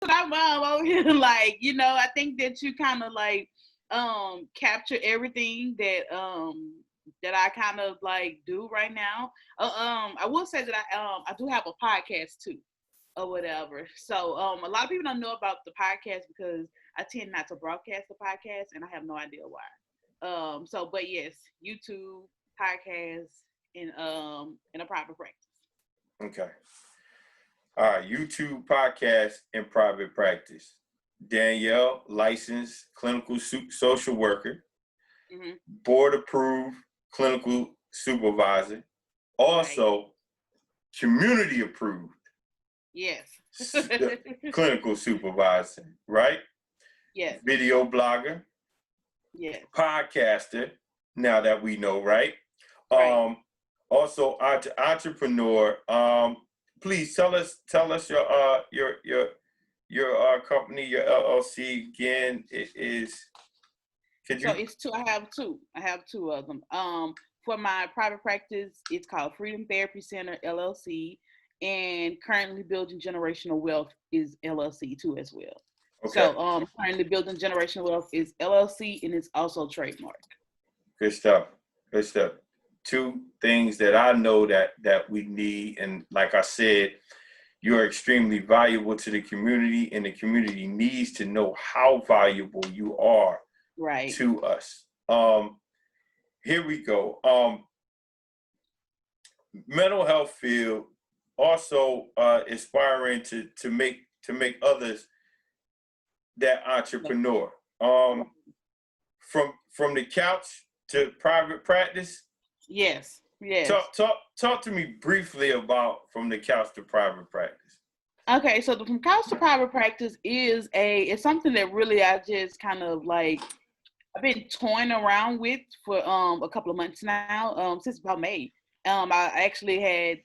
what I'm over here. Like, I think that you kind of like capture everything that I kind of like do right now. I will say that I do have a podcast too or whatever. So a lot of people don't know about the podcast because I tend not to broadcast the podcast and I have no idea why. But yes, YouTube, podcast, and a private practice. Okay. All right. YouTube, podcast, and private practice. Danielle, licensed clinical social worker, Mm-hmm. board approved clinical supervisor, Right. also community approved Yes. clinical supervisor, right? Yes. Video blogger, Yes. podcaster, now that we know, right? Right. Also entrepreneur. Please tell us your company, your LLC again. It is. Could So you? it's two. I have two. I have two of them. For my private practice, it's called Freedom Therapy Center LLC, and currently building generational wealth is LLC too as well. Okay. So currently building generational wealth is LLC and it's also trademark. Good stuff. Good stuff. Two things that I know that we need, and like I said, you're extremely valuable to the community, and the community needs to know how valuable you are Right. to us. Here we go. Mental health field also aspiring to make others that entrepreneur. From the couch to private practice. Yes. Yes. Talk to me briefly about from the couch to private practice. Okay, so the from couch to private practice it's something that really I just kind of like I've been toying around with for a couple of months now, since about May. I actually had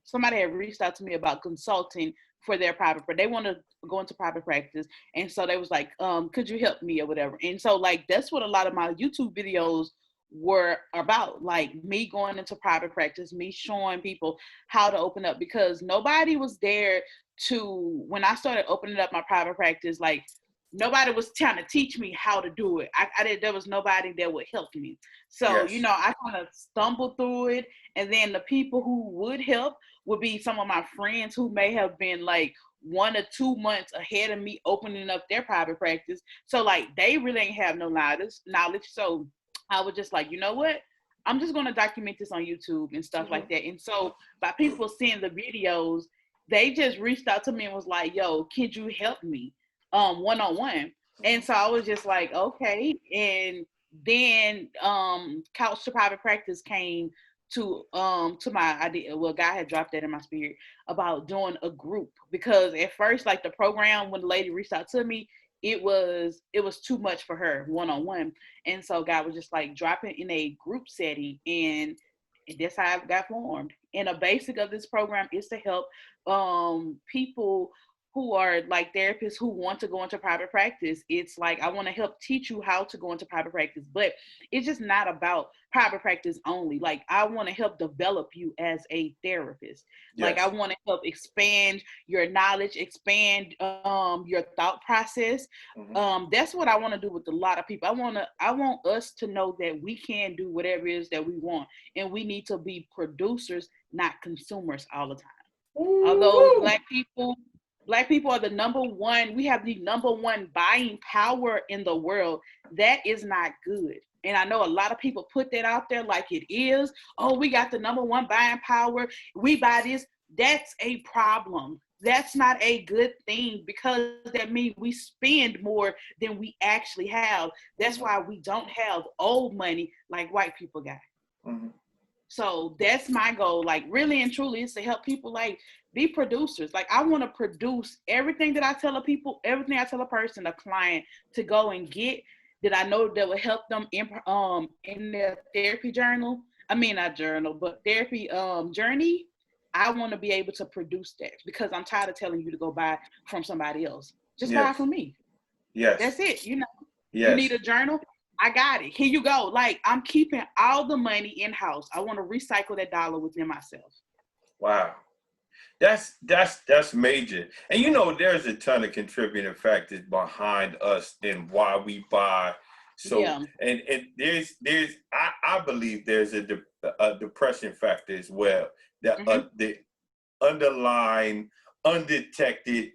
somebody had reached out to me about consulting for their private, but they want to go into private practice, and so they was like, could you help me or whatever? And so like that's what a lot of my YouTube videos were about, like me going into private practice, me showing people how to open up because nobody was there to when I started opening up my private practice, like nobody was trying to teach me how to do it. I did. There was nobody that would help me. So, Yes. I kind of stumbled through it. And then the people who would help would be some of my friends who may have been like 1 or 2 months ahead of me opening up their private practice. So like they really ain't have no knowledge. So I was just like, you know what? I'm just going to document this on YouTube and stuff like that. And so by people seeing the videos, they just reached out to me and was like, yo, can you help me? One-on-one. And so I was just like, okay. And then couch to private practice came to my idea. Well, God had dropped that in my spirit about doing a group, because at first, like the program, when the lady reached out to me, it was too much for her one-on-one. And so God was just like dropping in a group setting, and that's how I got formed. And a basic of this program is to help people who are like therapists who want to go into private practice. It's like, I want to help teach you how to go into private practice, but it's just not about private practice only. Like, I want to help develop you as a therapist. Yes. Like, I want to help expand your knowledge, expand your thought process. That's what I want to do with a lot of people. I want us to know that we can do whatever it is that we want, and we need to be producers, not consumers all the time. Ooh. Although Black people are the number one, we have the number one buying power in the world. That is not good. And I know a lot of people put that out there like it is. Oh, we got the number one buying power. We buy this. That's a problem. That's not a good thing, because that means we spend more than we actually have. That's why we don't have old money like white people got. Mm-hmm. So that's my goal, like really and truly, is to help people like be producers. Like, I want to produce everything that I tell a people, everything I tell a person, a client to go and get, that I know that will help them in their therapy journal. I mean, not journal, but therapy journey. I want to be able to produce that, because I'm tired of telling you to go buy from somebody else. Just buy from me. Yes. That's it. Yes. You need a journal? I got it. Here you go. Like, I'm keeping all the money in-house. I want to recycle that dollar within myself. Wow. That's major. And you know, there's a ton of contributing factors behind us and why we buy. So Yeah. and there's I believe there's a depression factor as well. The underlying undetected,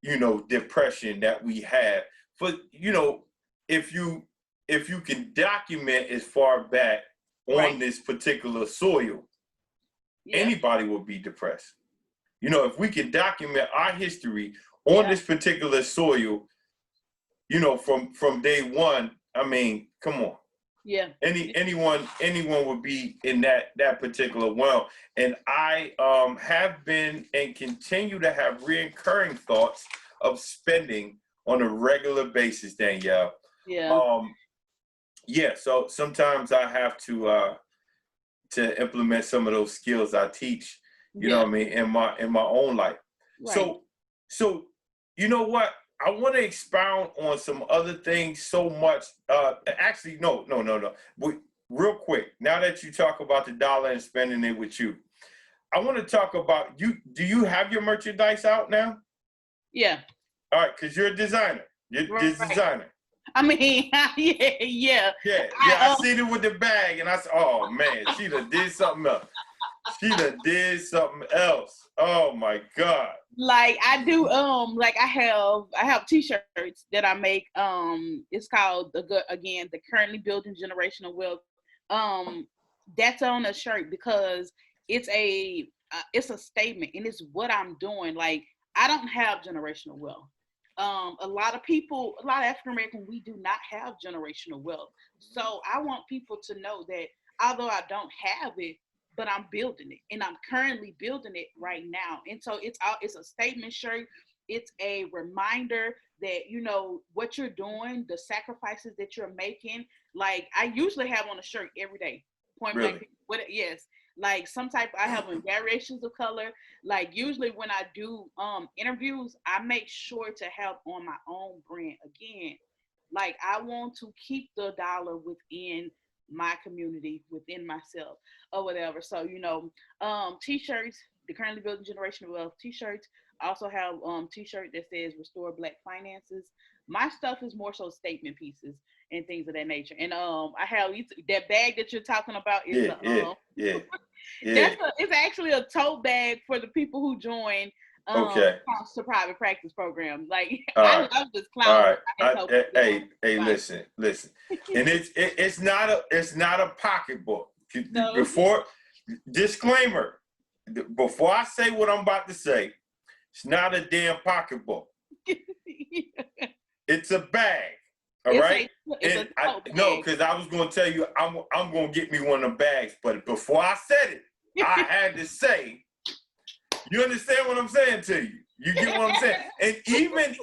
you know, depression that we have. For you know, if you if you can document as far back on Right. this particular soil, Yeah. anybody will be depressed. You know, if we can document our history on Yeah. this particular soil, you know, from day one, I mean, come on. Yeah. Anyone would be in that particular realm. And I have been and continue to have reoccurring thoughts of spending on a regular basis, Danielle. Yeah. Um, yeah, so sometimes I have to implement some of those skills I teach, you know Yeah. what I mean, in my own life. Right. So you know what? I want to expound on some other things so much. Actually, no. Real quick, now that you talk about the dollar and spending it with you, I want to talk about you. Do you have your merchandise out now? Yeah. All right, because you're a designer. You're this Right. designer. I mean, yeah. I seen it with the bag, and I said, "Oh man, she done did something else. She done did something else. Oh my God." Like I do, like I have t-shirts that I make. It's called the currently building generational wealth. Um, that's on a shirt because it's a statement and it's what I'm doing. Like I don't have generational wealth. A lot of people, a lot of African American, we do not have generational wealth. So I want people to know that although I don't have it, but I'm building it, and I'm currently building it right now. And so it's a statement shirt. It's a reminder that you know what you're doing, the sacrifices that you're making. Like I usually have on a shirt every day, point blank. Really? What? Yes, like some type. I have in variations of color. Like usually when I do interviews, I make sure to have on my own brand again. Like I want to keep the dollar within my community, within myself or whatever. So, you know, t-shirts, the currently building generational wealth t-shirts. I also have t-shirt that says restore black finances. My stuff is more so statement pieces and things of that nature. And I have that bag that you're talking about is Yeah, a yeah, yeah, yeah. it's actually a tote bag for the people who join Okay. to private practice programs. Like All I right. love this All clown. right. I had told people Hey, fine. listen. And it's not a pocketbook. No. Before disclaimer, before I say what I'm about to say, it's not a damn pocketbook. It's a bag. All right. It's And a tote no, bag. because I was going to tell you I'm going to get me one of the bags, but before I said it, I had to say, you understand what I'm saying to you? You get what I'm saying? And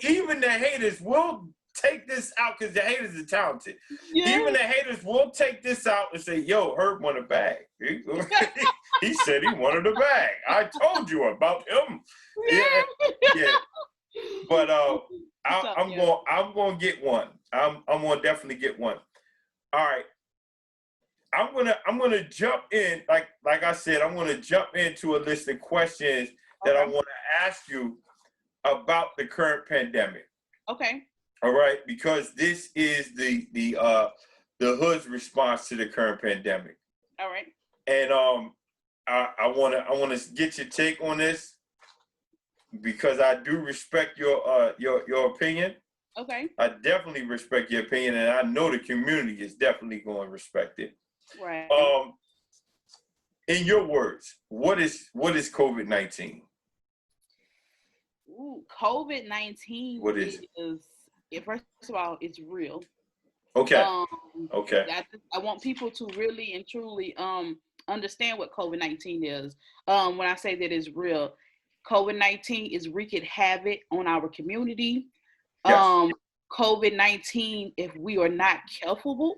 even the haters will take this out because the haters are talented. Yeah. Even the haters will take this out and say, "Yo, Herb want a bag." He said he wanted a bag. I told you about him. Yeah, yeah. But I'm going to get one. I'm going to definitely get one. All right. I'm gonna jump in, like I said, I'm gonna jump into a list of questions that I want to ask you about the current pandemic. Okay. All right, because this is the hood's response to the current pandemic. All right. And I wanna get your take on this because I do respect your opinion. Okay. I definitely respect your opinion, and I know the community is definitely going to respect it. Right. In your words, what is COVID-19? COVID-19 What is it? First of all, it's real. Okay. Okay. I want people to really and truly understand what COVID-19 is. When I say that it's real, COVID-19 is wreaking havoc on our community. Yes. COVID-19, if we are not careful,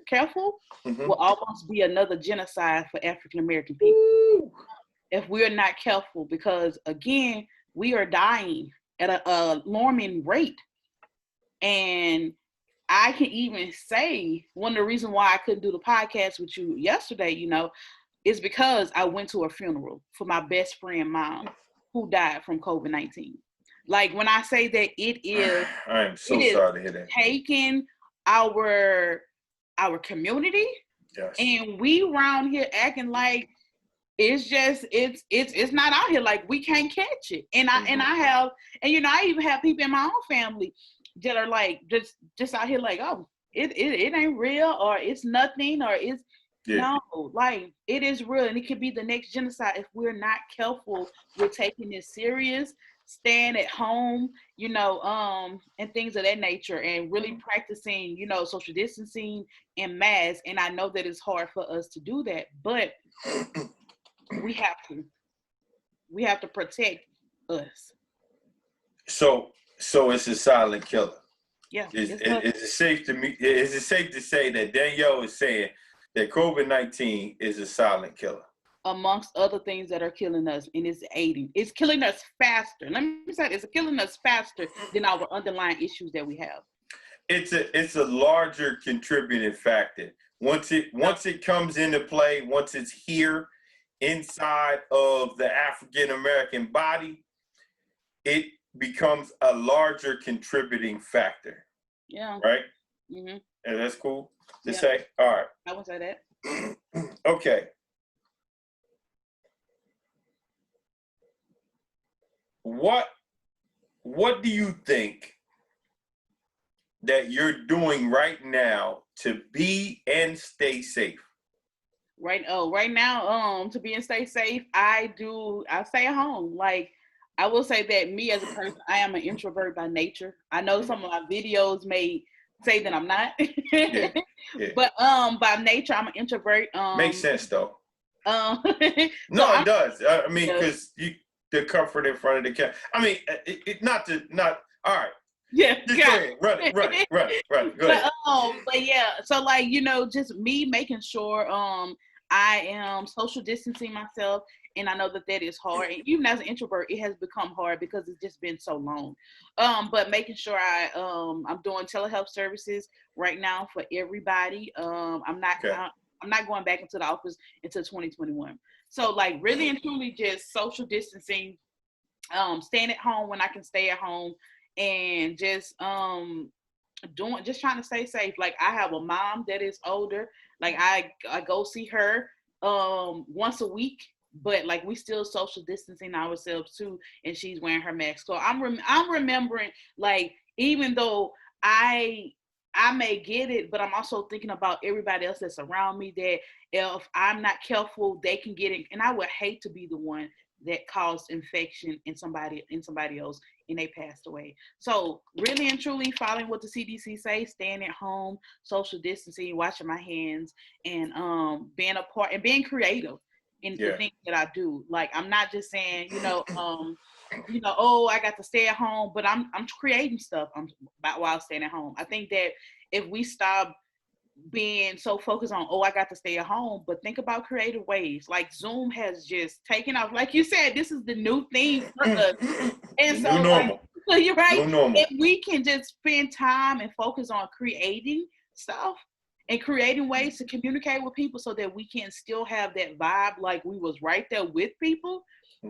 will almost be another genocide for African American people. Ooh. If we are not careful, because again, we are dying at an alarming rate. And I can even say one of the reasons why I couldn't do the podcast with you yesterday, you know, is because I went to a funeral for my best friend mom. who died from COVID-19. Like when I say that I am it so is sorry to hear that. taking our community, Yes. and we around here acting like it's just it's not out here, like we can't catch it. And I have, and I even have people in my own family that are like just out here like, oh, it ain't real, or it's nothing, or it's no, like it is real, and it could be the next genocide if we're not careful with taking this serious, staying at home, and things of that nature, and really practicing, social distancing and masks. And I know that it's hard for us to do that, but we have to. We have to protect us. So it's a silent killer. Yeah. Is it safe to me? Is it safe to say that Danielle is saying that COVID-19 is a silent killer? Amongst other things that are killing us, and it's killing us faster. Let me say, it's killing us faster than our underlying issues that we have. It's a larger contributing factor. Once it comes into play, once it's here inside of the African American body, it becomes a larger contributing factor. Yeah. Right? Mm-hmm. And that's cool to say? All right. I would say that. Okay. What do you think that you're doing right now to be and stay safe? Right now, to be and stay safe, I stay at home. Like, I will say that me as a person, I am an introvert by nature. I know some of my videos may say that I'm not. Yeah. But by nature I'm an introvert. Makes sense though. No, it does. I mean, because the comfort in front of the camera. I mean, all right. Yeah, just go ahead. Run it. Go ahead. But yeah, so like, just me making sure I am social distancing myself, and I know that is hard. And even as an introvert, it has become hard because it's just been so long. But making sure I'm doing telehealth services right now for everybody. I'm not going back into the office until 2021. So like really and truly just social distancing, staying at home when I can stay at home, and just trying to stay safe. Like I have a mom that is older. Like I go see her once a week, but like we still social distancing ourselves too, and she's wearing her mask. So I'm remembering, like, even though I may get it, but I'm also thinking about everybody else that's around me, that if I'm not careful, they can get it. And I would hate to be the one that caused infection in somebody else and they passed away. So really and truly following what the CDC say, staying at home, social distancing, washing my hands, and being a part and being creative in the things that I do. Like I'm not just saying, oh, I got to stay at home, but I'm creating stuff while staying at home. I think that if we stop being so focused on, oh, I got to stay at home, but think about creative ways. Like Zoom has just taken off. Like you said, this is the new thing for us. And so, new normal. Like, you're right. New normal. If we can just spend time and focus on creating stuff and creating ways to communicate with people so that we can still have that vibe like we was right there with people,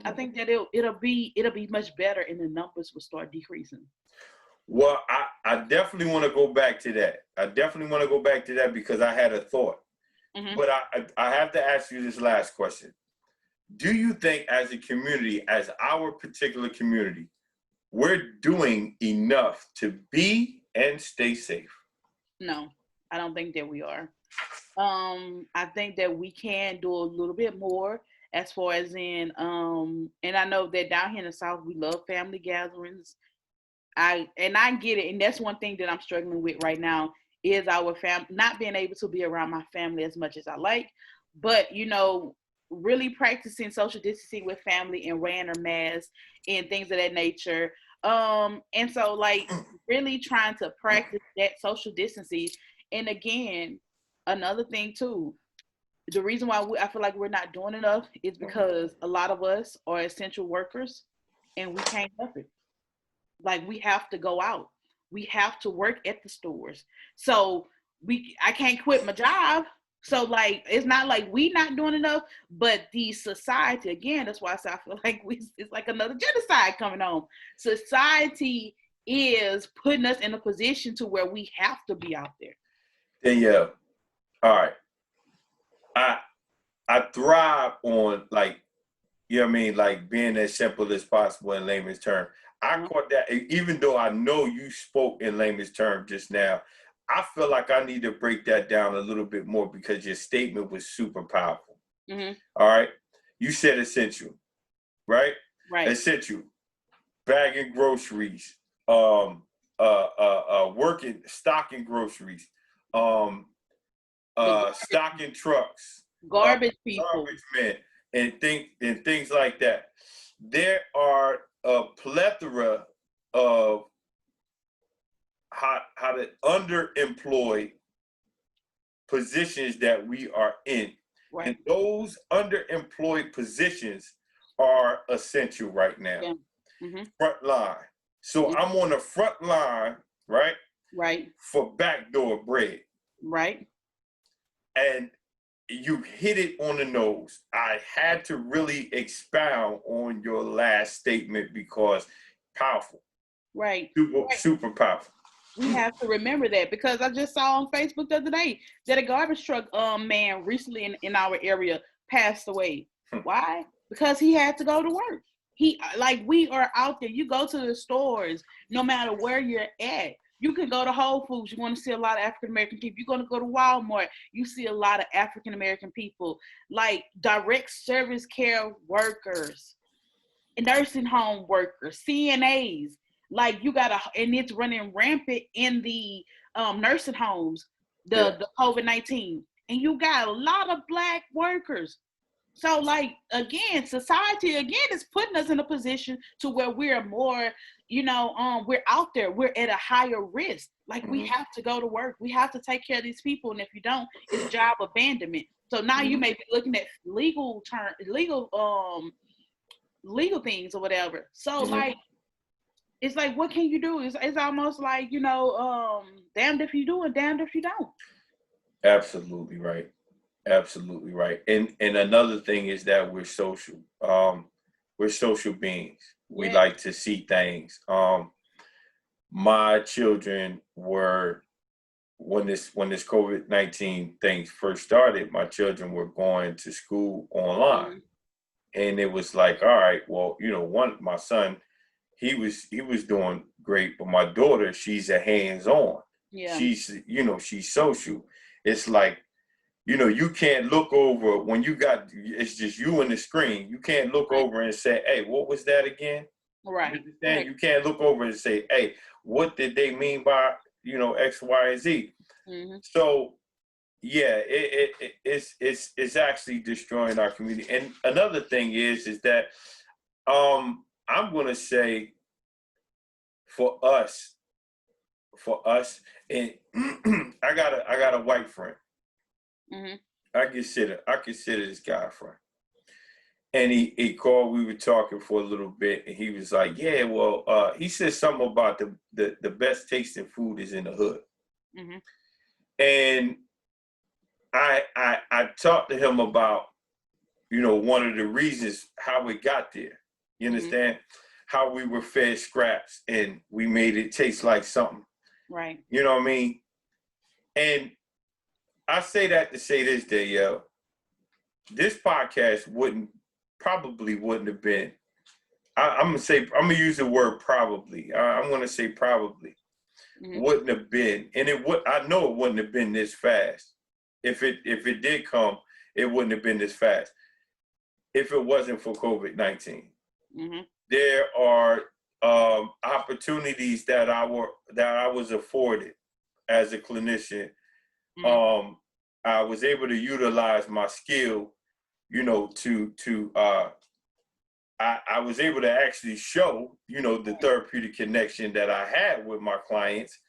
I think that it'll be much better, and the numbers will start decreasing. Well, I definitely want to go back to that. Because I had a thought. Mm-hmm. But I have to ask you this last question. Do you think as a community, as our particular community, we're doing enough to be and stay safe? No, I don't think that we are. I think that we can do a little bit more, as far as in, and I know that down here in the South, we love family gatherings. I get it, and that's one thing that I'm struggling with right now is our not being able to be around my family as much as I like, but really practicing social distancing with family and wearing a mask and things of that nature. And so like really trying to practice that social distancing. And again, another thing too, the reason why I feel like we're not doing enough is because a lot of us are essential workers and we can't help it. Like we have to go out. We have to work at the stores. So I can't quit my job. So like, it's not like we not doing enough, but the society, again, that's why I say I feel like it's like another genocide coming on. Society is putting us in a position to where we have to be out there. Danielle, all right. I thrive on, like, you know what I mean, like being as simple as possible in layman's term. I caught that, even though I know you spoke in layman's term just now, I feel like I need to break that down a little bit more because your statement was super powerful. All right. You said essential, right? Right. Essential. Bagging groceries, working, stocking groceries, stocking trucks, Garbage people. garbage men, and things like that. There are a plethora of how to underemploy positions that we are in. Right. And those underemployed positions are essential right now. Yeah. Front line. So I'm on the front line, right? Right. For backdoor bread. Right. And you hit it on the nose. I had to really expound on your last statement because powerful. Right. Super powerful. We have to remember that, because I just saw on Facebook the other day that a garbage truck man recently in our area passed away. Why? Because he had to go to work. He, like, we are out there. You go to the stores, no matter where you're at. You can go to Whole Foods. You're going to see a lot of African American people. You're going to go to Walmart. You see a lot of African American people, like direct service care workers, nursing home workers, CNAs. Like, you gotta, and it's running rampant in the nursing homes, the COVID-19, and you got a lot of Black workers. So, like, again, society again is putting us in a position to where we're more, we're out there, we're at a higher risk. Like, we have to go to work, we have to take care of these people, and if you don't, it's job abandonment. So now you may be looking at legal things or whatever. So like, it's like, what can you do? It's almost like, damned if you do and damned if you don't. Absolutely right. Absolutely right. And another thing is that we're social. We're social beings. We like to see things. My children were, when this COVID-19 thing first started, my children were going to school online. And it was like, all right, well, my son, he was doing great, but my daughter, she's a hands-on. Yeah. She's social. It's like, you can't look over when it's just you and the screen. You can't look over and say, hey, what was that again? Right. You understand? You can't look over and say, hey, what did they mean by, X, Y, and Z? So yeah, it's actually destroying our community. And another thing is that I'm gonna say for us, and I got a white friend. I consider this guy a friend. And he called, we were talking for a little bit, and he was like, yeah, well, he said something about the best tasting food is in the hood. And I talked to him about, one of the reasons how we got there. You understand? How we were fed scraps and we made it taste like something. Right. You know what I mean? And I say that to say this, Danielle. This podcast probably wouldn't have been. I'm gonna use the word probably. I'm gonna say probably wouldn't have been, and I know it wouldn't have been this fast. If it did come, it wouldn't have been this fast. If it wasn't for COVID-19, there are opportunities that I was afforded as a clinician. I was able to utilize my skill, I was able to actually show, the therapeutic connection that I had with my clients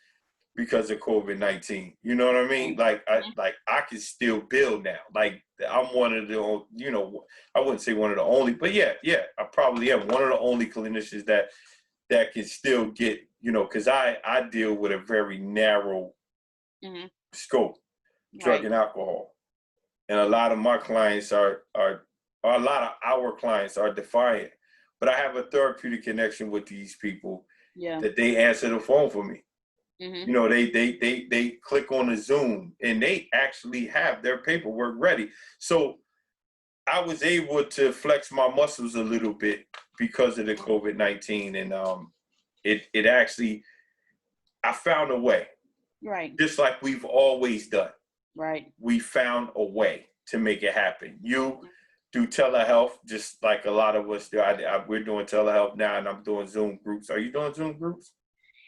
because of COVID-19. You know what I mean? Like I can still build now. Like I'm one of the, I wouldn't say one of the only, but yeah, I probably am one of the only clinicians that can still get, because I deal with a very narrow scope, drug and alcohol. and a lot of my clients are or a lot of our clients are defiant. But I have a therapeutic connection with these people Yeah. that they answer the phone for me. Mm-hmm. You know, they click on the Zoom and they actually have their paperwork ready. So I was able to flex my muscles a little bit because of the COVID-19, and it actually, I found a way, Right. just like we've always done. Right. We found a way to make it happen. You do telehealth, just like a lot of us do. We're doing telehealth now, and I'm doing Zoom groups. Are you doing Zoom groups?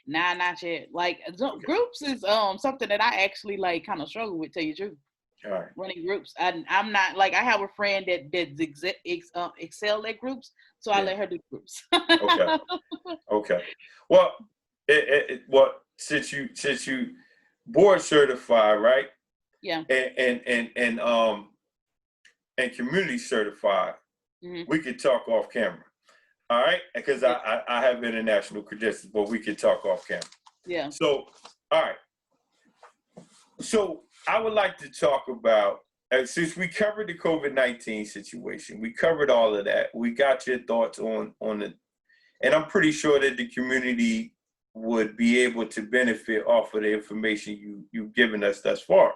Nah, not yet. Like Okay. groups is something that I actually like kind of struggle with. Tell you the truth, All right. running groups. I'm not like I have a friend that excel at groups, so I Yeah. let her do groups. Okay. Okay. Well, well, since you board certified, right? Yeah. And and community certified, Mm-hmm. we could talk off camera. All right, because Yeah. I have international credentials, but we could talk off camera. Yeah. So, all right. So I would like to talk about, since we covered the COVID-19 situation, we covered all of that. We got your thoughts on the, and I'm pretty sure that the community would be able to benefit off of the information you've given us thus far.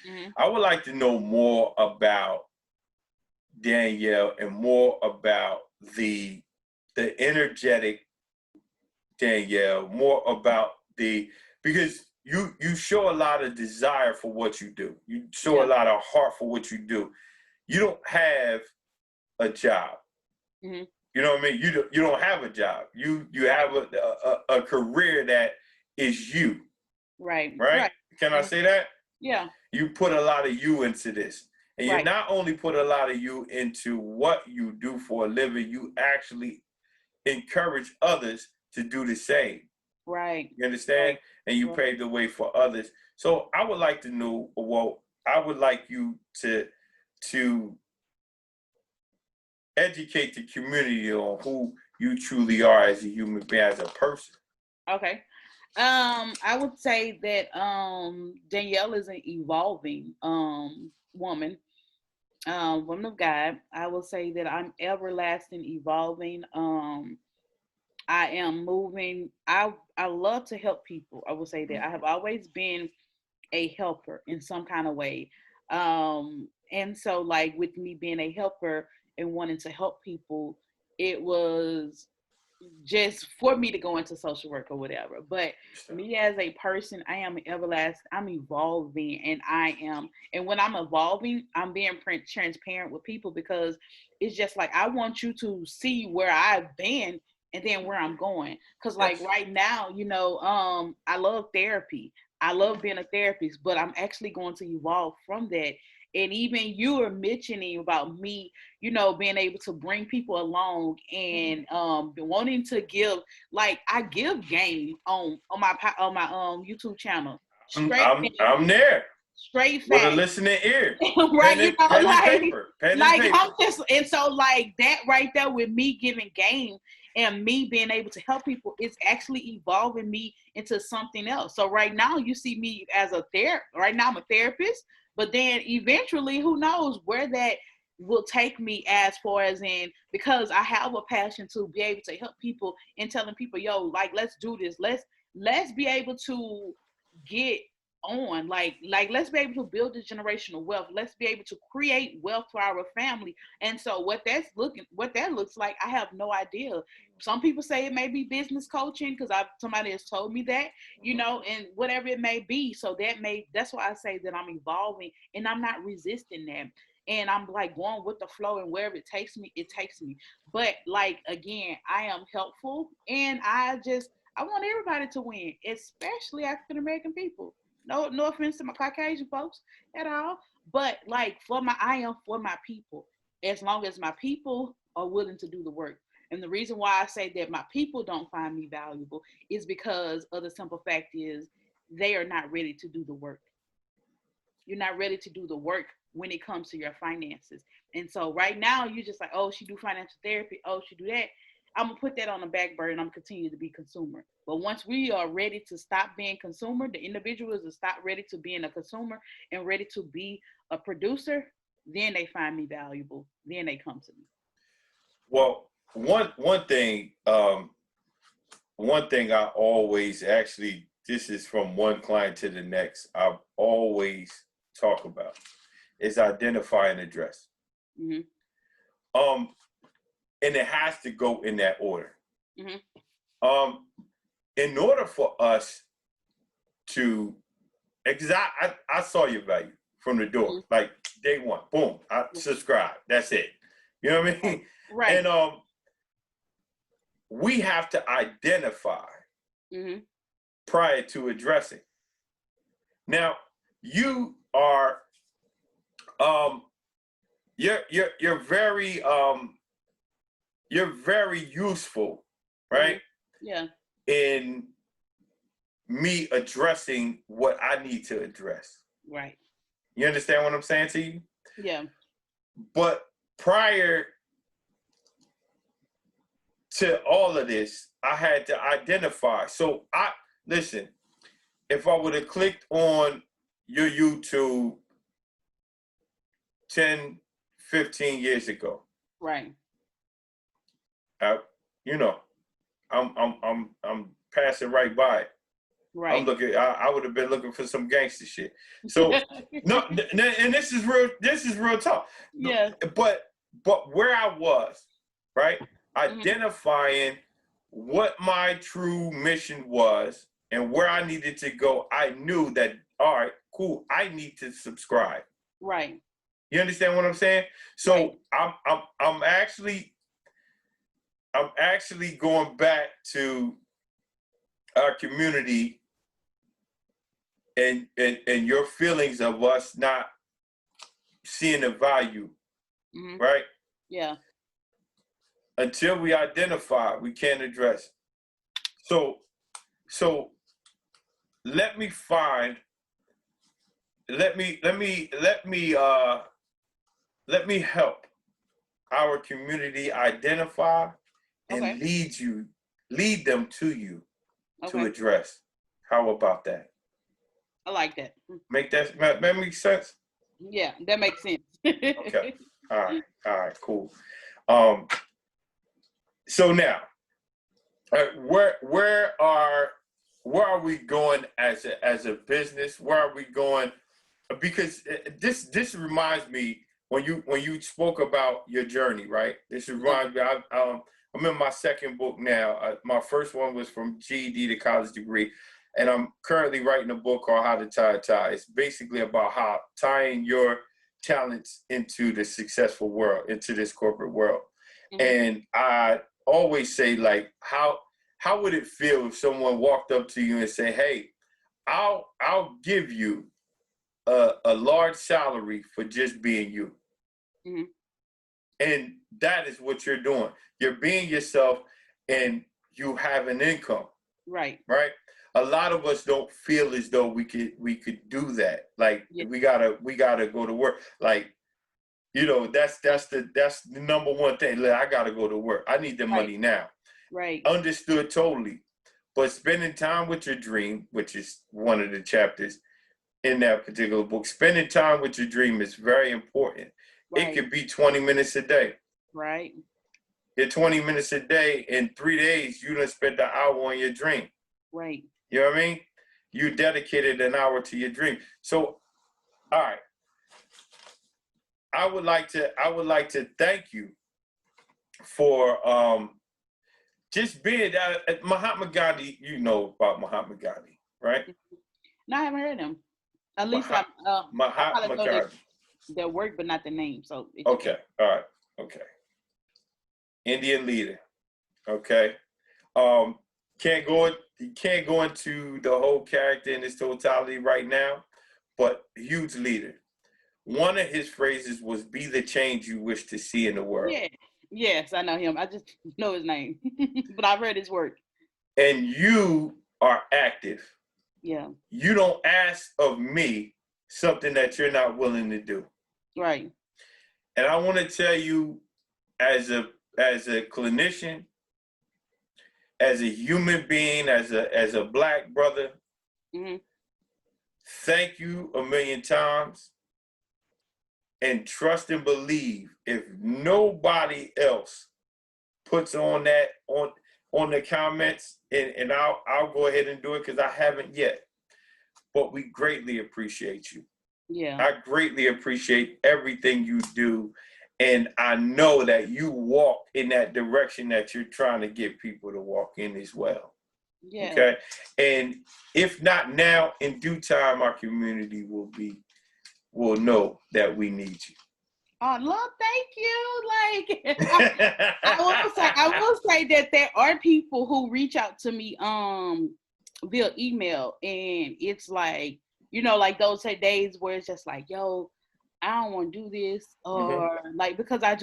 Mm-hmm. I would like to know more about Danielle and more about the energetic Danielle, more about because you show a lot of desire for what you do. You show a Yeah. lot of heart for what you do. You don't have a job. Mm-hmm. You know what I mean? You don't have a job. You Right. have a career that is you, Right. right? Right. Can I Mm-hmm. say that? Yeah. You put a lot of you into this. And you Right. not only put a lot of you into what you do for a living, you actually encourage others to do the same. Right. You understand? Right. And you Right. pave the way for others. So I would like to know, well, I would like you to educate the community on who you truly are as a human being, as a person. Okay. I would say that Danielle is an evolving woman, woman of God. I will say that I'm everlasting evolving. I am moving. I love to help people. I will say that I have always been a helper in some kind of way. And so like with me being a helper and wanting to help people, it was just for me to go into social work or whatever. But me as a person, I am everlasting. I'm evolving, and I am. And when I'm evolving, I'm being transparent with people because it's just like I want you to see where I've been and then where I'm going. Because like Yes. right now, I love therapy. I love being a therapist, but I'm actually going to evolve from that. And even you are mentioning about me, being able to bring people along and wanting to give, like I give game on my YouTube channel. Straight I'm there straight with a facts. listening ear, Right, pen and like paper, pen and like I'm paper. just, and so like that right there with me giving game and me being able to help people, it's actually evolving me into something else. So right now you see me as a right now I'm a therapist, but then eventually who knows where that will take me as far as in, because I have a passion to be able to help people and telling people, yo, like let's do this. Let's be able to get on, like let's be able to build this generational wealth. Let's be able to create wealth for our family. And so what that looks like, I have no idea. Some people say it may be business coaching because I somebody has told me that, and whatever it may be. So that's why I say that I'm evolving and I'm not resisting that. And I'm like going with the flow, and wherever it takes me. But like again, I am helpful, and I want everybody to win, especially African American people. No offense to my Caucasian folks at all, but like I am for my people. As long as my people are willing to do the work. And the reason why I say that my people don't find me valuable is because of the simple fact is they are not ready to do the work. You're not ready to do the work when it comes to your finances. And so right now you're just like, oh, she do financial therapy. Oh, she do that. I'm gonna put that on the back burner and I'm gonna continue to be consumer. But once we are ready to stop being consumer, the individuals are stop ready to being a consumer and ready to be a producer, then they find me valuable. Then they come to me. Well, one thing I always actually, this is from one client to the next, I always talk about is identify and address. Mm-hmm. And it has to go in that order. Mm-hmm. In order for us to, because I saw your value from the door, Mm-hmm. like day one, boom, I subscribe. That's it. You know what I mean? Right. And we have to identify Mm-hmm. prior to addressing. Now, you are you're very useful, right? Mm-hmm. Yeah. In me addressing what I need to address. Right. You understand what I'm saying to you? Yeah. But prior to all of this, I had to identify. So listen, if I would have clicked on your YouTube 10, 15 years ago, Right. you know, I'm passing right by it. Right. I'm looking. I would have been looking for some gangster shit. So no, and this is real. This is real talk. Yeah. But where I was, right, Mm-hmm. identifying what my true mission was and where I needed to go, I knew that. All right, cool. I need to subscribe. Right. You understand what I'm saying? So right. I'm actually going back to our community and your feelings of us not seeing the value, Mm-hmm. right? Yeah. Until we identify, we can't address. So let me find. Let me help our community identify and lead them to you to address. How about that? I like that. That make sense? Yeah, that makes sense. Okay. All right, cool. So now, where are we going as a business? Where are we going? Because this reminds me when you spoke about your journey, right? This reminds me. I'm in my second book now. My first one was from GED to college degree, and I'm currently writing a book called How to Tie a Tie. It's basically about how tying your talents into the successful world, into this corporate world. Mm-hmm. And I always say, like, how would it feel if someone walked up to you and say, "Hey, I'll give you a large salary for just being you." Mm-hmm. And that is what you're doing. You're being yourself and you have an income. Right. A lot of us don't feel as though we could do that. Like we gotta go to work. Like, that's the number one thing. Like, I gotta go to work. I need the money now. Right. Understood totally. But spending time with your dream, which is one of the chapters in that particular book, spending time with your dream is very important. Right. It could be 20 minutes a day. Right. Your 20 minutes a day, in 3 days, you done spent an hour on your dream. Right. You know what I mean? You dedicated an hour to your dream. So, all right. I would like to thank you for just being Mahatma Gandhi. You know about Mahatma Gandhi, right? No, I haven't heard him. At least Mahatma Gandhi. Their work, but not the name. So okay, all right, okay. Indian leader. Okay. Can't go into the whole character in its totality right now, but huge leader. One of his phrases was, "Be the change you wish to see in the world." Yeah. Yes, I know him. I just know his name, but I've read his work. And you are active. Yeah. You don't ask of me something that you're not willing to do. Right. And I want to tell you, as a clinician, as a human being, as a Black brother, mm-hmm. Thank you a million times and trust and believe if nobody else puts on that on the comments, and I'll go ahead and do it because I haven't yet. But we greatly appreciate you. Yeah. I greatly appreciate everything you do. And I know that you walk in that direction that you're trying to get people to walk in as well. Yeah. Okay. And if not now, in due time, our community will know that we need you. Oh, Lord, thank you. Like, I will say that there are people who reach out to me via email, and it's like, you know, like those days where it's just like, yo, I don't want to do this, or like, because I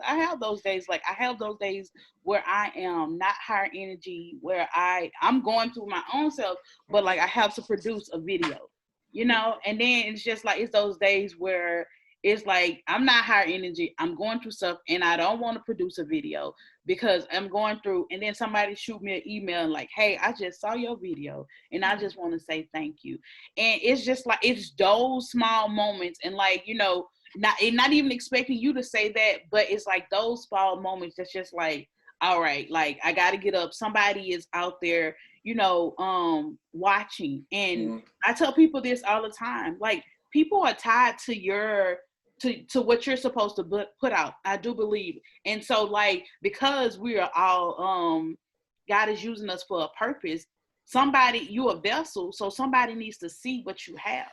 have those days. Like, I have those days where I am not high energy, where I'm going through my own self, but like I have to produce a video, you know. And then it's just like, it's those days where it's like I'm not high energy, I'm going through stuff, and I don't want to produce a video because I'm going through. And then somebody shoot me an email and like, hey, I just saw your video and I just want to say thank you. And it's just like, it's those small moments, and like, you know, not even expecting you to say that, but it's like those small moments that's just like, all right, like I got to get up, somebody is out there, you know, watching. And I tell people this all the time, like, people are tied to your to what you're supposed to put out. I do believe. And so, like, because we are all God is using us for a purpose, somebody, you a vessel, so somebody needs to see what you have.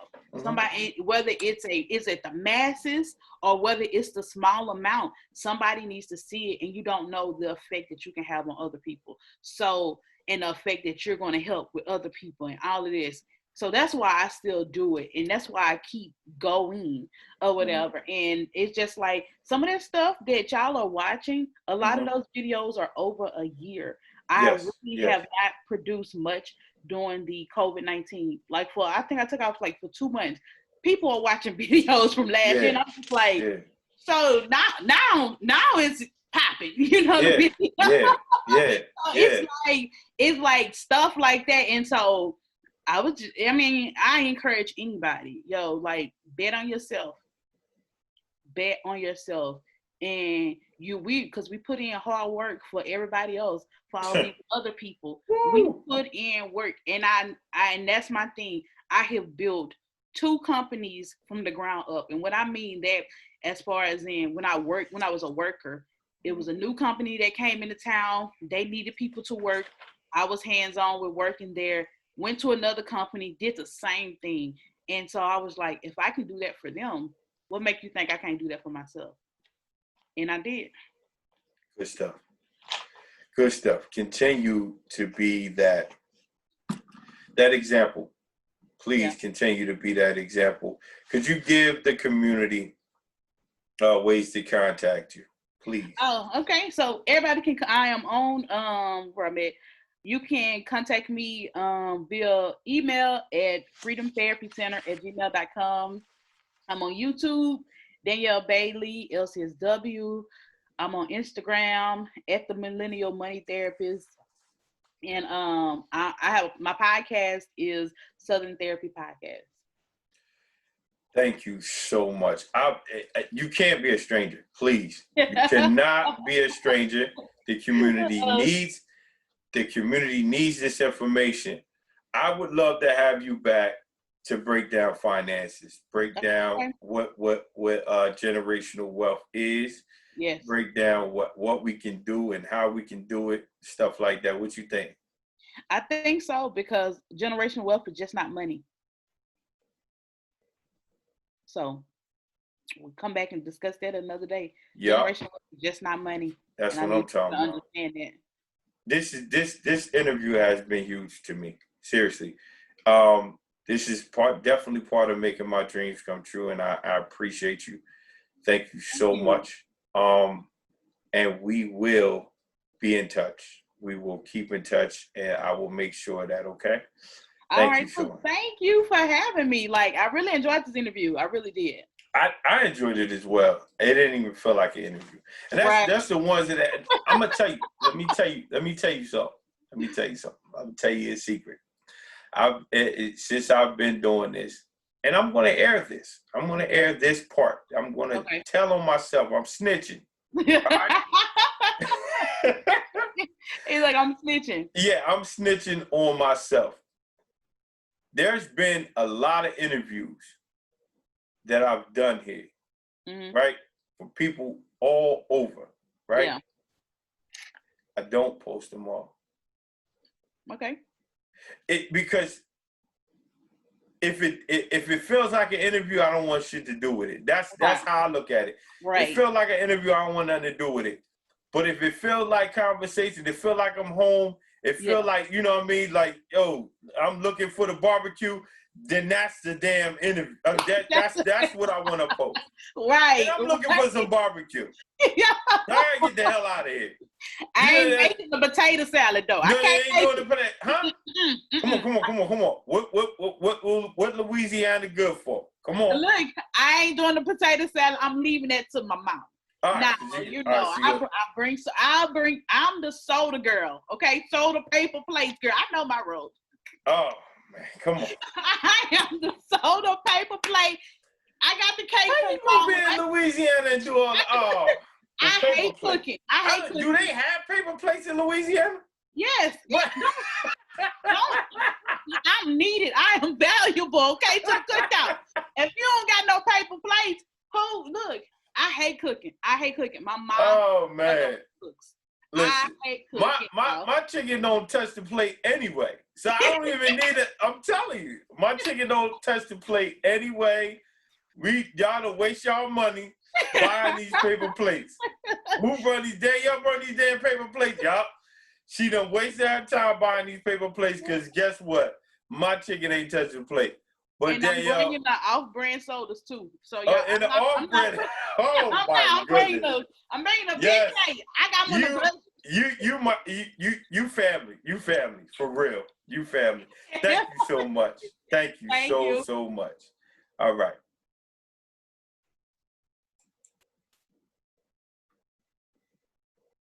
Somebody, whether is it the masses or whether it's the small amount, somebody needs to see it, and you don't know the effect that you can have on other people. So, and the effect that you're going to help with other people and all of this. So that's why I still do it, and that's why I keep going or whatever. And it's just like some of that stuff that y'all are watching, a lot of those videos are over a year. I really have not produced much during the COVID-19. Like, I think I took off like for 2 months. People are watching videos from last year, and I'm just like, so now it's popping, you know what I mean? So it's like stuff like that. And so I encourage anybody, yo, like, bet on yourself. And because we put in hard work for everybody else, for all these other people. We put in work, and and that's my thing. I have built 2 companies from the ground up. And what I mean that, as far as in when I was a worker, it was a new company that came into town. They needed people to work. I was hands-on with working there. Went to another company, did the same thing. And so I was like, if I can do that for them, what make you think I can't do that for myself? And I did. Good stuff. Good stuff. Continue to be that example. Please continue to be that example. Could you give the community ways to contact you, please? Oh, okay. So everybody can. I am on where I'm at. You can contact me via email at freedomtherapycenter@gmail.com. I'm on YouTube, Danielle Bailey, LCSW. I'm on Instagram at the Millennial Money Therapist. And I have my podcast is Southern Therapy Podcast. Thank you so much. You can't be a stranger, please. You cannot be a stranger. The community needs this information. I would love to have you back to break down finances, break down what generational wealth is. Yes. Break down what we can do and how we can do it, stuff like that. What you think? I think so, because generational wealth is just not money. So we'll come back and discuss that another day. Generational wealth is just not money. That's what I'm talking about. Understand that. This interview has been huge to me. Seriously. This is definitely part of making my dreams come true, and I appreciate you. Thank you so much. And we will be in touch. We will keep in touch, and I will make sure that, okay? Thank you so much. Thank you for having me. Like, I really enjoyed this interview. I really did. I enjoyed it as well. It didn't even feel like an interview. And that's the ones that I'm gonna tell you. Let me tell you something. I'm gonna tell you a secret. Since I've been doing this, and I'm going to air this. I'm going to air this part. I'm going to tell on myself. I'm snitching. Right? He's like, I'm snitching. Yeah, I'm snitching on myself. There's been a lot of interviews that I've done here, right? For people all over, right? Yeah. I don't post them all. Okay. Because if it feels like an interview, I don't want shit to do with it. That's how I look at it. Right. It feels like an interview, I don't want nothing to do with it. But if it feels like conversation, it feels like I'm home, it feels like, you know what I mean, like, yo, I'm looking for the barbecue, then that's the damn interview. That's what I want to post. Right. And I'm looking for some barbecue. Yeah. All right, get the hell out of here. I ain't making the potato salad though. No, I can't you ain't doing the potato, huh? Come on. What Louisiana good for? Come on. Look, I ain't doing the potato salad. I'm leaving that to my mom. Now, I'm the soda girl, okay? Soda paper plates girl. I know my role. Oh, man, come on. I am the soda paper plate. I got the cake. How you gonna be in Louisiana and do all I hate cooking. Do they have paper plates in Louisiana? Yes. I'm needed. I am valuable, okay, to the cookout. If you don't got no paper plates, look, I hate cooking. My mom. Oh man. Cooks. Listen, I hate cooking. my chicken don't touch the plate anyway. So I don't even need it. I'm telling you, my chicken don't touch the plate anyway. Y'all don't waste y'all money buying these paper plates. Who run these Danielle run these damn paper plates, y'all? She done wasted her time buying these paper plates because guess what? My chicken ain't touching the plate. But and Danielle, I'm bringing the off-brand sodas too. So and the off-brand. Oh my goodness! I'm bringing a big cake. I got one of you family. You family for real. You family. Thank you so much. Thank you so much. All right.